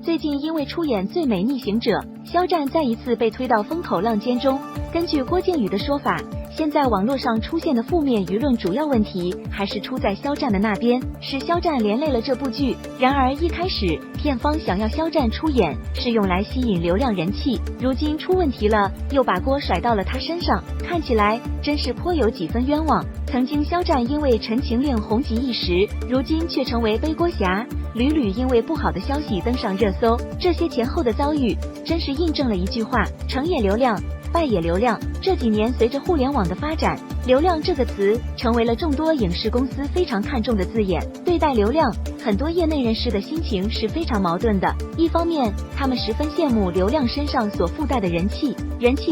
最近因为出演《最美逆行者》，肖战再一次被推到风口浪尖中。根据郭靖宇的说法，现在网络上出现的负面舆论主要问题还是出在肖战的那边，是肖战连累了这部剧。然而一开始片方想要肖战出演是用来吸引流量人气，如今出问题了，又把锅甩到了他身上，看起来真是颇有几分冤枉。曾经肖战因为《陈情令》红极一时，如今却成为背锅侠，屡屡因为不好的消息登上热搜。这些前后的遭遇，真是印证了一句话：成也流量，败也流量。这几年随着互联网的发展，流量这个词成为了众多影视公司非常看重的字眼。对待流量，很多业内人士的心情是非常矛盾的。一方面，他们十分羡慕流量身上所附带的人气，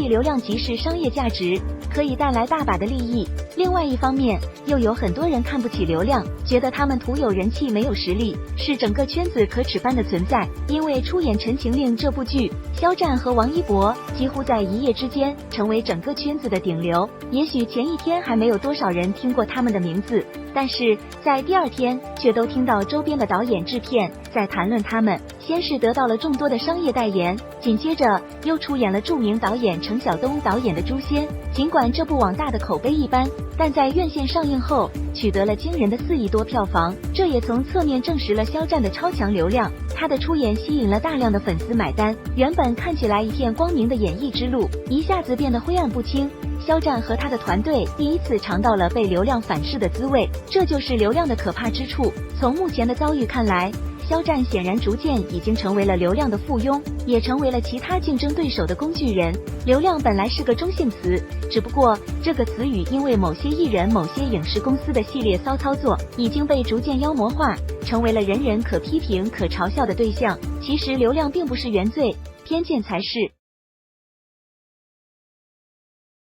流量即是商业价值，可以带来大把的利益。另外一方面，又有很多人看不起流量，觉得他们徒有人气没有实力，是整个圈子可耻般的存在。因为出演《陈情令》这部剧，肖战和王一博几乎在一夜之间成为整个圈子的顶流。也许前一天还没有多少人听过他们的名字，但是在第二天却都听到周边的导演制片在谈论他们。先是得到了众多的商业代言，紧接着又出演了著名导演程晓东导演的《诛仙》。尽管这部网大的口碑一般，但在院线上映后取得了惊人的4亿多票房，这也从侧面证实了肖战的超强流量。他的出演吸引了大量的粉丝买单，原本看起来一片光明的演艺之路，一下子变得灰暗不清。肖战和他的团队第一次尝到了被流量反噬的滋味，这就是流量的可怕之处。从目前的遭遇看来，肖战显然逐渐已经成为了流量的附庸，也成为了其他竞争对手的工具人。流量本来是个中性词，只不过这个词语因为某些艺人、某些影视公司的系列骚操作，已经被逐渐妖魔化，成为了人人可批评、可嘲笑的对象。其实流量并不是原罪，偏见才是。